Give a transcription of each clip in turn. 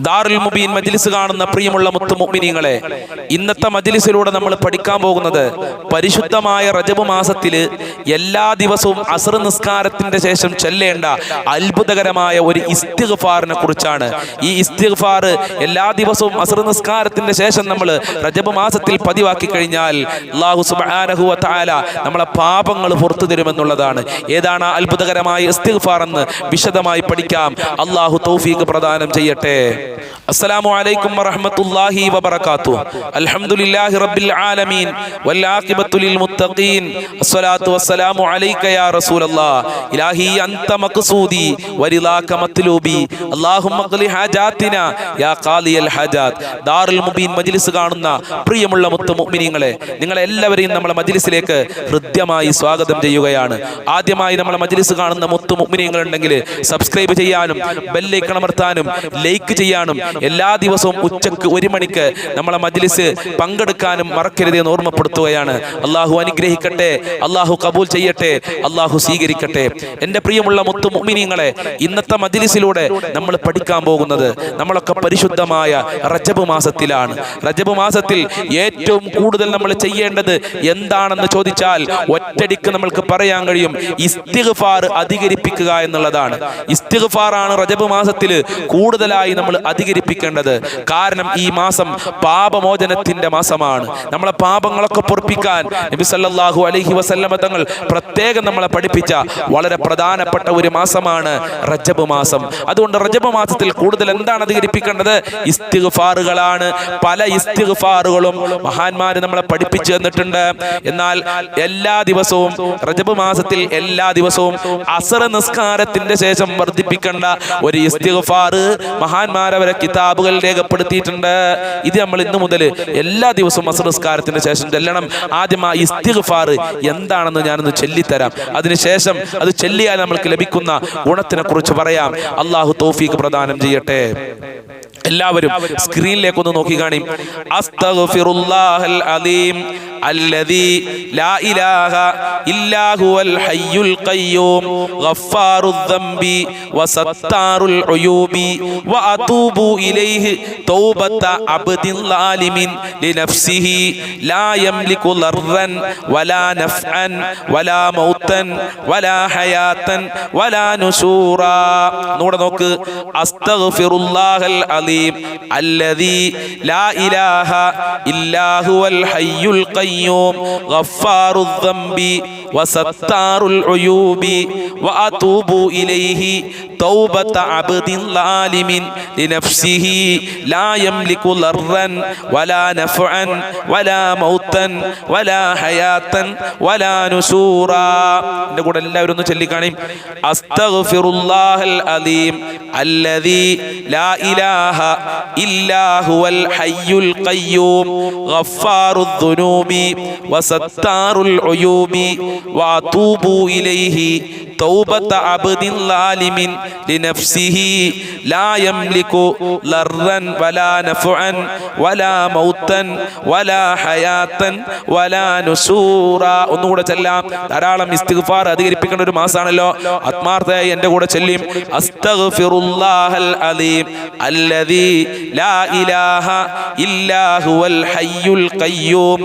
ദാറുൽ മുബീൻ മജ്ലിസ് കാണുന്ന പ്രിയമുള്ള മുത്തു മുഅ്മിനീങ്ങളെ, ഇന്നത്തെ മജ്ലിസിലൂടെ നമ്മൾ പഠിക്കാൻ പോകുന്നത് പരിശുദ്ധമായ റജബ് മാസത്തില് എല്ലാ ദിവസവും അസ്ർ നിസ്കാരത്തിന്റെ ശേഷം ചൊല്ലേണ്ട അത്ഭുതകരമായ ഒരു ഇസ്തിഗ്ഫാറിനെ കുറിച്ചാണ്. ഈ ഇസ്തിഗ്ഫാർ എല്ലാ ദിവസവും അസ്ർ നിസ്കാരത്തിന്റെ ശേഷം നമ്മൾ റജബ് മാസത്തിൽ പതിവാക്കി കഴിഞ്ഞാൽ അല്ലാഹു സുബ്ഹാനഹു വ തആല നമ്മളെ പാപങ്ങൾ പുറത്തു തരുമെന്നുള്ളതാണ്. ഏതാണ് ആ അത്ഭുതകരമായ ഇസ്തിഗ്ഫാർ എന്ന് വിശദമായി പഠിക്കാം. അല്ലാഹു തൗഫീഖ് പ്രദാനം ചെയ്യട്ടെ. അസ്സലാമു അലൈക്കും വറഹ്മത്തുള്ളാഹി വബറകാതുഹു. അൽഹംദുലില്ലാഹി റബ്ബിൽ ആലമീൻ വൽ ആഖിബത്തു ലിൽ മുത്തഖീൻ. അസ്സലാത്തു വസ്സലാമു അലൈക യാ റസൂലല്ലാഹ്. ഇലാഹി അൻത മഖ്സൂദി വരിളാക മത്ലൂബി. അല്ലാഹുമ്മ ഖ്ലി ഹാജാതിനാ യാ ഖാലിയൽ ഹാജാത്ത്. ദാറുൽ മുബീൻ മജ്ലിസ് കാണുന്ന പ്രിയമുള്ള മുത്തു മുഅ്മിനീങ്ങളെ, നിങ്ങളെ എല്ലാവരെയും നമ്മുടെ മജ്ലിസിലേക്ക് ഹൃദ്യമായി സ്വാഗതം ചെയ്യുകയാണ്. ആദ്യമായി നമ്മുടെ മജ്ലിസ് കാണുന്ന മുത്തു മുഅ്മിനീങ്ങൾ ഉണ്ടെങ്കിൽ സബ്സ്ക്രൈബ് ചെയ്യാനും ബെല്ലൈക്കൺ അമർത്താനും ലൈക്ക് ചെയ്യാനും എല്ലാ ദിവസവും ഉച്ചക്ക് 1 മണിക്ക് നമ്മളെ മജ്ലിസ് പങ്കെടുക്കാനും മറക്കരുത് എന്ന് ഓർമ്മപ്പെടുത്തുകയാണ്. അള്ളാഹു അനുഗ്രഹിക്കട്ടെ, അള്ളാഹു കബൂൽ ചെയ്യട്ടെ, അള്ളാഹു സ്വീകരിക്കട്ടെ. എൻ്റെ പ്രിയമുള്ള മുത്തു മുഅ്മിനീങ്ങളെ, ഇന്നത്തെ മജ്ലിസിലൂടെ നമ്മൾ പഠിക്കാൻ പോകുന്നത് നമ്മളൊക്കെ പരിശുദ്ധമായ റജബ് മാസത്തിലാണ്. റജബ് മാസത്തിൽ ഏറ്റവും കൂടുതൽ നമ്മൾ ചെയ്യേണ്ടത് എന്താണെന്ന് ചോദിച്ചാൽ ഒറ്റടിക്ക് നമ്മൾക്ക് പറയാൻ കഴിയും, ഇസ്തിഗ്ഫാർ അധികരിപ്പിക്കുക എന്നുള്ളതാണ്. ഇസ്തിഗ്ഫാറാണ് റജബ് മാസത്തിൽ കൂടുതലായി നമ്മൾ അധികരിപ്പിക്കേണ്ടത്. കാരണം ഈ മാസം പാപമോചനത്തിന്റെ മാസമാണ്. നമ്മളെ പാപങ്ങളൊക്കെ പൊറുപ്പിക്കാൻ നബി സല്ലല്ലാഹു അലൈഹി വസല്ലമ തങ്ങൾ പ്രത്യേകം നമ്മളെ പഠിപ്പിച്ച വളരെ പ്രധാനപ്പെട്ട ഒരു മാസമാണ് റജബ് മാസം. അതുകൊണ്ട് റജബ് മാസത്തിൽ കൂടുതൽ എന്താണ് അധികരിപ്പിക്കേണ്ടത്? ഇസ്തിഗ്ഫാറുകളാണ്. പല ഇസ്തിഗ്ഫാറുകളും മഹാന്മാര് നമ്മളെ പഠിപ്പിച്ചു തന്നിട്ടുണ്ട്. എന്നാൽ എല്ലാ ദിവസവും റജബ് മാസത്തിൽ എല്ലാ ദിവസവും അസ്ർ നിസ്കാരത്തിന്റെ ശേഷം വർദ്ധിപ്പിക്കേണ്ട ഒരു ഇസ്തിഗ്ഫാർ മഹാന്മാരവരെ കിതാബുകൾ രേഖപ്പെടുത്തിയിട്ടുണ്ട്. ഇത് നമ്മൾ ഇന്നു മുതൽ എല്ലാ ദിവസവും അസ്ർ നിസ്കാരത്തിന്റെ ശേഷം ചെല്ലണം. ആദ്യം ആ ഇസ്തിഗ്ഫാർ എന്താണെന്ന് ഞാനൊന്ന് ചൊല്ലിത്തരാം. അതിനുശേഷം അത് ചൊല്ലിയാൽ നമ്മൾക്ക് ലഭിക്കുന്ന ഗുണത്തിനെ കുറിച്ച് പറയാം. അല്ലാഹു തൗഫീഖ് പ്രദാനം ചെയ്യട്ടെ. എല്ലാവരും സ്ക്രീനിലേക്ക് ഒന്ന് നോക്കി കാണി. അസ്തഗ്ഫിറുല്ലാഹൽ അലീം അല്ലദീ ലാ ഇലാഹ ഇല്ലാ ഹുവൽ ഹയ്യുൽ ഖയ്യൂം ഗഫാറുദ് ദംബി വസത്താറുൽ ഉയൂബി വഅതൂബു ഇലൈഹി തൗബത അബ്ദിൻ ളാലിമിൻ ലിനഫ്സിഹി ലാ യംലികു ലർറൻ വലാ നഫ്അൻ വലാ മൗതൻ വലാ ഹയാതൻ വലാ നുശൂറാ. നൂടെ നോക്ക്. അസ്തഗ്ഫിറുല്ലാഹൽ അലീം الذي لا إله إلا هو الحي القيوم غفار الذنب وستار العيوب وأتوب إليه توبة عبد ظالم لنفسه لا يملك ضرا ولا نفعا ولا موتا ولا حياة ولا نشورا. എൻ്റെ കൂടെ എല്ലാവരും ഒന്ന് ചൊല്ലിക്കാണി. അസ്തഗ്ഫിറുല്ലാഹൽ അലീം അല്ലദീ ലാ ഇലാഹ ഇല്ലാ ഹുവൽ ഹയ്യുൽ ഖയ്യൂം ഗഫാറുദ് ദുനൂബി വസത്താറുൽ ഉയൂബി വഅതൂബു ഇലൈഹി തൗബത അബ്ദിൻ ളാലിമിൻ ലിനഫ്സിഹി ലാ യംലികു ലർറൻ വലാ നഫ്അൻ വലാ മൗതൻ വലാ ഹയാതൻ വലാ നുശൂറാ. ഒന്നുകൂടെ ചെല്ലാം. ധാരാളം ഇസ്തിഗ്ഫാർ അധികരിപ്പിക്കേണ്ട ഒരു മാസമാണല്ലോ. ആത്മാർത്ഥമായി എൻ്റെ കൂടെ ചൊല്ലിയും. അസ്തഗ്ഫിറുല്ലാഹൽ അലീം അല്ലദീ ലാ ഇലാഹ ഇല്ലാ ഹുവൽ ഹയ്യുൽ ഖയ്യൂം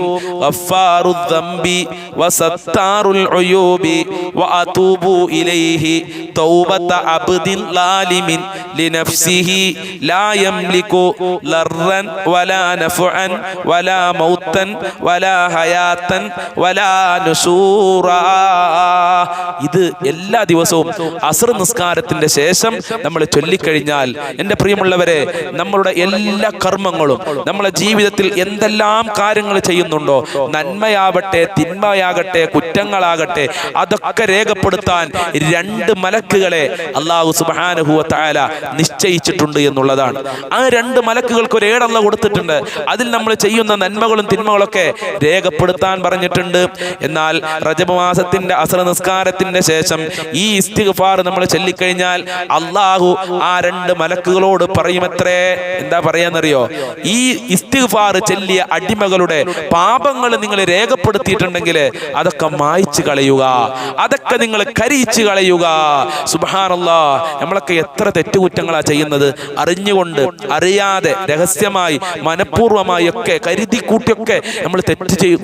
ഗഫാറുദ് ദംബി വസത്താറുൽ ഉയൂബി വഅതൂബു ഇലൈഹി തൗബത അബ്ദിൻ ളാലിമിൻ ലിനഫ്സിഹി ലാ യംലികു ലർറൻ വലാ നഫ്അൻ വലാ മൗതൻ വലാ ഹയാതൻ വലാ നുശൂറാ. ഇത് എല്ലാ ദിവസവും അസ്ർ നിസ്കാരത്തിന്റെ ശേഷം നമ്മൾ ചൊല്ലിക്കഴിഞ്ഞാൽ എൻ്റെ പ്രിയമുള്ളവരെ, നമ്മളുടെ എല്ലാ കർമ്മങ്ങളും നമ്മളെ ജീവിതത്തിൽ എന്തെല്ലാം കാര്യങ്ങൾ ചെയ്യുന്നുണ്ടോ, നന്മയാവട്ടെ തിന്മയാകട്ടെ കുറ്റങ്ങളാകട്ടെ, അതൊക്കെ രേഖപ്പെടുത്താൻ 2 മലക്കുകളെ അല്ലാഹു സുബ്ഹാനഹു വ തആല നിശ്ചയിച്ചിട്ടുണ്ട് എന്നുള്ളതാണ്. ആ 2 മലക്കുകൾക്ക് ഒരു ഏടല്ല കൊടുത്തിട്ടുണ്ട്. അതിൽ നമ്മൾ ചെയ്യുന്ന നന്മകളും തിന്മകളൊക്കെ രേഖപ്പെടുത്താൻ പറഞ്ഞിട്ടുണ്ട്. എന്നാൽ റജബ് മാസത്തിന്റെ അസ്ർ നിസ്കാരത്തിന്റെ ശേഷം ഈ ഇസ്തിഗ്ഫാർ നമ്മൾ ചൊല്ലിക്കഴിഞ്ഞാൽ അല്ലാഹു ആ 2 മലക്കുകളോട് പറയുമത്രേ. എന്താ പറയാന്നറിയോ? ഈ ഇസ്തിഗ്ഫാർ ചൊല്ലിയ അടിമകളുടെ പാപങ്ങൾ നിങ്ങൾ രേഖപ്പെടുത്തിയിട്ടുണ്ടെങ്കിൽ അതൊക്കെ മായ്ച്ചു കളയുക, അതൊക്കെ നിങ്ങൾ കരിയിച്ചു കളയുക. സുബ്ഹാനല്ലാഹ്, നമ്മളൊക്കെ എത്ര തെറ്റുകുറ്റങ്ങളാ ചെയ്യുന്നത്. അറിഞ്ഞുകൊണ്ട്, അറിയാതെ, രഹസ്യമായി, മനഃപൂർവ്വമായി ഒക്കെ കരുതി കൂട്ടിയൊക്കെ നമ്മൾ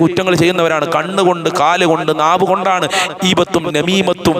കുറ്റങ്ങൾ ചെയ്യുന്നവരാണ്. കണ്ണുകൊണ്ട്, കാലുകൊണ്ട്, നാവ് കൊണ്ടാണ് ഈബത്തും നമീമത്തും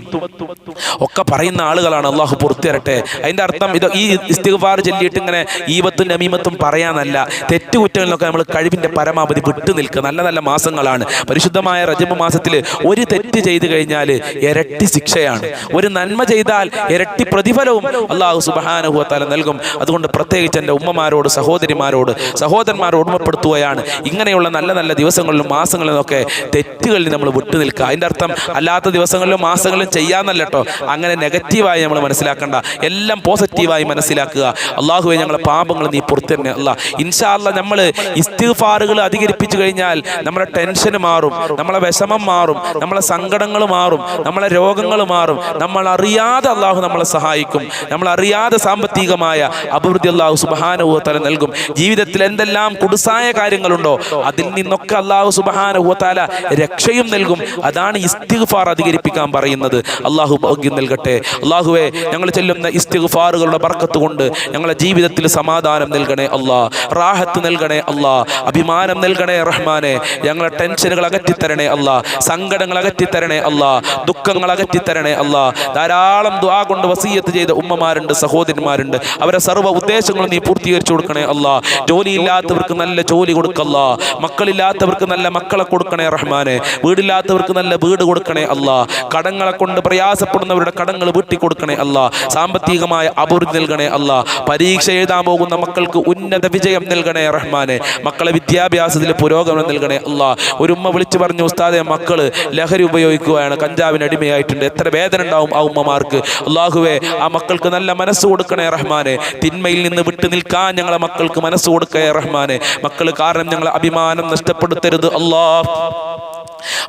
ഒക്കെ പറയുന്ന ആളുകളാണ്. അള്ളാഹു പുറത്തു തരട്ടെ. അതിന്റെ അർത്ഥം ഇത് ഈ ഇസ്തിഗ്ഫാർ ചൊല്ലിയിട്ട് ഇങ്ങനെ ഈബത്തും നമീമത്തും പറയാനല്ല. തെറ്റുകുറ്റങ്ങളിലൊക്കെ നമ്മൾ കഴിവിന്റെ പരമാവധി വിട്ടു നിൽക്കുക. നല്ല നല്ല മാസങ്ങളാണ്. പരിശുദ്ധമായ റജബ് മാസത്തിൽ ഒരു തെറ്റ് ചെയ്തു കഴിഞ്ഞാൽ ഇരട്ടി ശിക്ഷയാണ്. ഒരു നന്മ ചെയ്താൽ ഇരട്ടി പ്രതിഫലവും അള്ളാഹു സുബ്ഹാനഹു വ തആല നൽകും. അതുകൊണ്ട് പ്രത്യേകിച്ച് എൻ്റെ ഉമ്മമാരോട്, സഹോദരിമാരോട്, സഹോദരന്മാരോട് ഓർമ്മപ്പെടുത്തുകയാണ്, ഇങ്ങനെയുള്ള നല്ല നല്ല ദിവസങ്ങളിലും മാസങ്ങളിലും ഒക്കെ തെറ്റുകളിൽ നമ്മൾ വിട്ടു നിൽക്കുക. അതിൻ്റെ അർത്ഥം അല്ലാത്ത ദിവസങ്ങളിലും മാസങ്ങളിലും ചെയ്യാന്നല്ല കേട്ടോ. അങ്ങനെ നെഗറ്റീവായി നമ്മൾ മനസ്സിലാക്കണ്ട, എല്ലാം പോസിറ്റീവായി മനസ്സിലാക്കുക. അള്ളാഹുവെ, ഞങ്ങളെ പാപങ്ങൾ നീ പുറത്തു തന്നെ അല്ലാ. ഇൻഷാ അല്ലാഹ് നമ്മൾ ഇസ്തിഗ്ഫാറുകൾ അധികരിപ്പിച്ചു കഴിഞ്ഞാൽ നമ്മുടെ ടെൻഷൻ മാറും, നമ്മളെ വിഷമം മാറും, നമ്മളെ സങ്കടങ്ങൾ മാറും, നമ്മളെ രോഗങ്ങൾ മാറും. നമ്മൾ അറിയാതെ അള്ളാഹു നമ്മളെ സഹായിക്കും. നമ്മൾ അറിയാതെ സാമ്പത്തികമായ അഭിവൃദ്ധി അള്ളാഹു സുബ്ഹാനഹു വ തആല നൽകും. ജീവിതത്തിൽ എന്തെല്ലാം കുടുസായ കാര്യങ്ങളുണ്ടോ അതിൽ നിന്നൊക്കെ അള്ളാഹു സുബ്ഹാനഹു വ തആല രക്ഷയും നൽകും. അതാണ് ഇസ്തിഗ്ഫാർ അധികരിപ്പിക്കാൻ പറയുന്നത്. അള്ളാഹു ഭാഗ്യം നൽകട്ടെ. അള്ളാഹുവെ, ഞങ്ങൾ ചെല്ലുന്ന ഇസ്തിഗ്ഫാറുകളുടെ ബർക്കത്ത് കൊണ്ട് ഞങ്ങളുടെ ജീവിതത്തിൽ സമാധാനം നൽകണേ അല്ലാ, റാഹത്ത് നൽകണേ അല്ലാ, അഭിമാനം നൽകണേ റഹ്മാനെ. ഞങ്ങളെ ടെൻഷനുകൾ അകറ്റിത്തരണേ അല്ലാ, സങ്കടങ്ങൾ അകറ്റിത്തരണേ അല്ലാ, ദുഃഖങ്ങൾ അകറ്റിത്തരണേ അല്ലാ. ധാരാളം ദുആ കൊണ്ട് വസിയത്ത് ചെയ്ത ഉമ്മമാരുണ്ട്, സഹോദരന്മാരുണ്ട്. അവരെ സർവ്വ ഉദ്ദേശങ്ങളും നീ പൂർത്തീകരിച്ചു കൊടുക്കണേ അല്ലാ. ജോലിയില്ലാത്തവർക്ക് നല്ല ജോലി കൊടുക്കല്ലാ, മക്കളില്ലാത്തവർക്ക് നല്ല മക്കളെ കൊടുക്കണേ റഹ്മാനെ, വീടില്ലാത്തവർക്ക് നല്ല വീട് കൊടുക്കണേ അല്ലാ, കടങ്ങളെ കൊണ്ട് പ്രയാസപ്പെടുന്നവരുടെ കടങ്ങൾ വീട്ടി കൊടുക്കണേ അല്ലാ, സാമ്പത്തികമായ അഭിവൃദ്ധി നൽകണേ അല്ലാ. പരീക്ഷ എഴുതാൻ പോകുന്ന മക്കൾക്ക് ഉന്നത വിജയം നൽകണേ റഹ്മാനെ. മക്കളെ വിദ്യാഭ്യാസത്തിൽ പുരോഗമനം നൽകണേ അല്ലാ. ഒരു ഉമ്മ വിളിച്ചു പറഞ്ഞു, ഉസ്താദെ, മക്കള് ലഹരി ഉപയോഗിക്കുകയാണ്, കഞ്ചാവിന് അടിമയായിട്ടുണ്ട്. എത്ര വേദന ഉണ്ടാവും ആ ഉമ്മമാർക്ക്. അള്ളാഹുവെ, ആ മക്കൾക്ക് നല്ല മനസ്സ് കൊടുക്കണേ റഹ്മാനെ. തിന്മയിൽ നിന്ന് വിട്ടു നിൽക്കാൻ ഞങ്ങളെ മക്കൾക്ക് മനസ്സ് കൊടുക്കേ റഹ്മാനെ. മക്കൾ കാരണം ഞങ്ങളെ അഭിമാനം നഷ്ടപ്പെടുത്തരുത് അല്ലാ.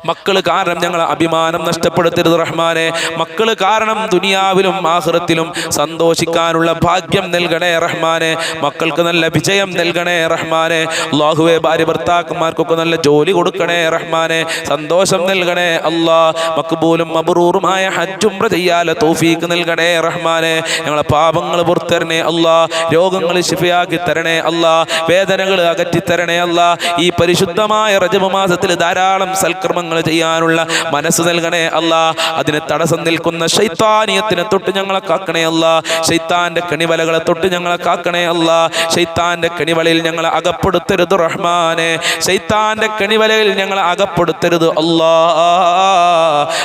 മക്കള് കാരണം ഞങ്ങളെ അഭിമാനം നഷ്ടപ്പെടുത്തരുത് റഹ്മാനെ. മക്കള് കാരണം ദുനിയാവിലും ആഖിറത്തിലും സന്തോഷിക്കാനുള്ള ഭാഗ്യം നൽകണേ റഹ്മാനെ. മക്കൾക്ക് നല്ല വിജയം നൽകണേ റഹ്മാനെ. അല്ലാഹുവേ, ഭാര്യ ഭർത്താക്കന്മാർക്കൊക്കെ നല്ല ജോലി കൊടുക്കണേ റഹ്മാനെ, സന്തോഷം നൽകണേ അല്ലാ. മഖ്ബൂലും മബ്റൂറുമായ ഹജ്ജ് ഉംറ ചെയ്യാല തൗഫീഖ് നൽകണേ റഹ്മാനെ. ഞങ്ങളെ പാപങ്ങൾ പുറത്തരണേ അല്ലാ, രോഗങ്ങൾ ശിഫയാക്കി തരണേ അല്ലാ, വേദനകൾ അകറ്റി തരണേ അല്ലാ. ഈ പരിശുദ്ധമായ റജബ് മാസത്തിൽ ധാരാളം സൽക്കർമ്മങ്ങൾ ചെയ്യാനുള്ള മനസ്സ് നൽകണേ അല്ലാ. അതിന് തടസ്സം നിൽക്കുന്ന ശൈത്താനിയത്തിനെ തൊട്ട് ഞങ്ങളെ കാക്കണേ അല്ലാ. ശൈത്താന്റെ കെണിവലകളെ തൊട്ട് ഞങ്ങളെ കാക്കണേ അല്ലാ. ശൈത്താന്റെ കെണിവലയിൽ ഞങ്ങളെ അകപ്പെടുത്തരുത് റഹ്മാനെ. ശൈത്താന്റെ കെണിവലയിൽ ഞങ്ങളെ അകപ്പെടുത്തരുത് അല്ലാ.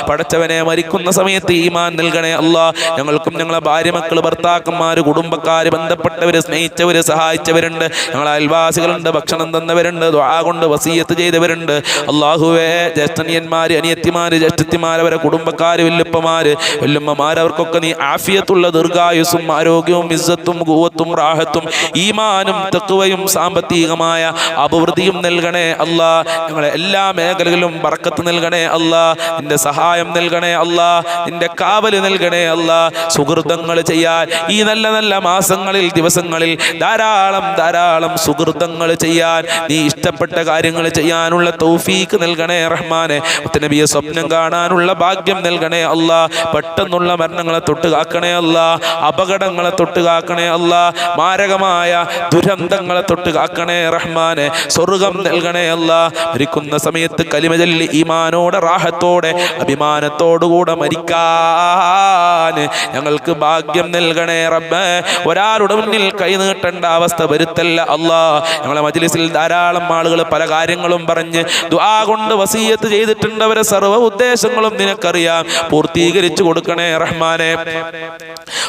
പടച്ചവനെ, മരിക്കുന്ന സമയത്ത് ഈമാൻ നൽകണേ അല്ലാ. ഞങ്ങൾക്കും ഞങ്ങളെ ഭാര്യ, മക്കള്, ഭർത്താക്കന്മാര്, കുടുംബക്കാര്, ബന്ധപ്പെട്ടവര്, സ്നേഹിച്ചവര്, സഹായിച്ചവരുണ്ട്, ഞങ്ങളെ അയൽവാസികളുണ്ട്, ഭക്ഷണം തന്നവരുണ്ട്, ദുആ കൊണ്ട് വസിയത്ത് ചെയ്തവരുണ്ട്. അല്ലാഹുവേ, ജ്യേഷ്ഠനിയന്മാര്, അനിയത്തിമാര്, ജ്യേഷ്ഠത്തിമാര്, അവരെ കുടുംബക്കാര്, വല്ലുപ്പമാര്, വല്ലുമ്മമാര്, അവർക്കൊക്കെ നീ ആഫിയത്തുള്ള ദീർഘായുസ്സും ആരോഗ്യവും ഇസ്സത്തും ഖുവത്തും റാഹത്തും ഈമാനും തഖ്വയും സാമ്പത്തികമായ അഭിവൃദ്ധിയും നൽകണേ അല്ലാ. ഞങ്ങളെ എല്ലാ മേഖലകളിലും ബർക്കത്ത് നൽകണേ അല്ലാ. നിന്റെ സഹായം നൽകണേ അല്ലാ, നിന്റെ കാവല് നൽകണേ അല്ലാ. സുഹൃതങ്ങൾ ചെയ്യാൻ ഈ നല്ല നല്ല മാസങ്ങളിൽ, ദിവസങ്ങളിൽ ധാരാളം ധാരാളം സുഹൃതങ്ങൾ ചെയ്യാൻ, നീ ഇഷ്ടപ്പെട്ട കാര്യങ്ങൾ ചെയ്യാനുള്ള തൗഫീഖ് നൽകണേ റഹ്മാനെ. മുത്തനബിയെ സ്വപ്നം കാണാനുള്ള ഭാഗ്യം നൽകണേ അല്ലാ. പെട്ടെന്നുള്ള മരണങ്ങളെ തൊട്ട് കാക്കണേ അല്ലാ, അപകടങ്ങളെ തൊട്ട് കാക്കണേ അല്ലാ, മാരകമായ ദുരന്തങ്ങളെ തൊട്ട് കാക്കണേ റഹ്മാനെ. സ്വർഗം നൽകണേ അല്ലാ. മരിക്കുന്ന സമയത്ത് കലിമ ചൊല്ലി ഈമാനോടെ, റാഹത്തോടെ, അഭിമാനത്തോടുകൂടെ മരിക്കാൻ ഞങ്ങൾക്ക് ഭാഗ്യം നൽകണേ റബ്ബേ. ഒരാളുടെ മുന്നിൽ കൈ നീട്ടേണ്ട അവസ്ഥ വരുത്തല്ല അല്ലാ. ഞങ്ങളെ മജ്ലിസിൽ ധാരാളം ആളുകൾ പല കാര്യങ്ങളും പറഞ്ഞ് ദുആ കൊണ്ട് വസിയത്ത് ചെയ്തിട്ടുണ്ട്. അവരെ സർവ്വ ഉദ്ദേശങ്ങളും നിനക്കറിയാം. പൂർത്തീകരിച്ചു കൊടുക്കണേ റഹ്മാനെ,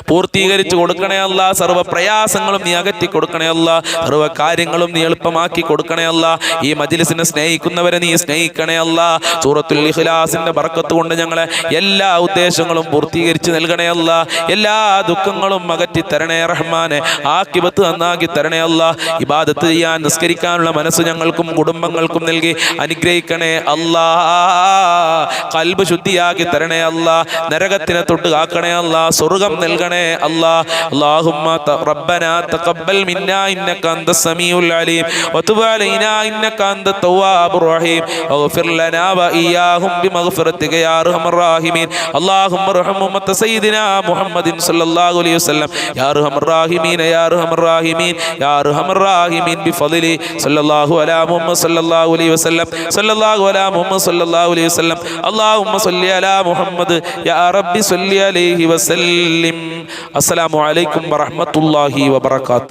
പൂർത്തീകരിച്ചു കൊടുക്കണേ അല്ലാ. സർവ്വ പ്രയാസങ്ങളും നീ അകറ്റി കൊടുക്കണേ അല്ലാ. സർവ്വ കാര്യങ്ങളും നീ എളുപ്പമാക്കി കൊടുക്കണേ അല്ലാ. ഈ മജ്ലിസിനെ സ്നേഹിക്കുന്നവരെ നീ സ്നേഹിക്കണേ അല്ലാ. സൂറത്തുൽ ഇഖ്ലാസിന്റെ ബർക്കത്ത് കൊണ്ട് ഞങ്ങളെ എല്ലാ ഉദ്ദേശങ്ങളും പൂർത്തീകരിച്ച് നൽകണേ അല്ലാ. എല്ലാ ദുഃഖങ്ങളും അകറ്റി തരണേ റഹ്മാനെ. ആഖിബത്ത് നന്നാക്കി തരണേ അല്ലാ. ഇബാദത്ത് ചെയ്യാൻ, നിസ്കരിക്കാനുള്ള മനസ്സ് ഞങ്ങൾക്കും കുടുംബങ്ങൾക്കും നൽകി അനുഗ്രഹിക്കണേ അല്ലാ. അല്ലാ. ഖൽബ് ശുദ്ധിയാക്കി തരണേ അല്ലാ. നരകത്തിനെ തൊട്ട് കാക്കണേ അല്ലാ. സ്വർഗ്ഗം നൽകണേ അല്ലാ. അല്ലാഹുമ്മ റബ്ബനാ തഖബ്ബൽ മിന്നാ ഇന്നക അൻതസ് സമീഉൽ അലീം വതുബ് അലൈനാ ഇന്നക അൻതത് തവ്വാബുർ റഹീം വഗ്ഫിർ ലനാ വഇയ്യാഹും ബിമഗ്ഫിറതിക യാ അർഹമർ റഹീമീൻ. അല്ലാഹുമ്മ അർഹം ഉമ്മത സയ്യിദിനാ മുഹമ്മദിൻ സ്വല്ലല്ലാഹു അലൈഹി വസല്ലം യാ അർഹമർ റഹീമീൻ യാ അർഹമർ റഹീമീൻ യാ അർഹമർ റഹീമീൻ ബിഫദ്ലി സല്ലല്ലാഹു അലാ മുഹമ്മദ് സല്ലല്ലാഹു അലൈഹി വസല്ലം സല്ലല്ലാഹു അലാ മുഹമ്മദ് സല്ലല്ലാഹു അലൈഹി വസല്ലം. അല്ലാഹുമ്മ സ്വല്ലി അലാ മുഹമ്മദ് യാ റബ്ബി സ്വല്ലി അലൈഹി വസല്ലിം. അസ്സലാമു അലൈക്കും വറഹ്മത്തുള്ളാഹി വബറകാതുഹു.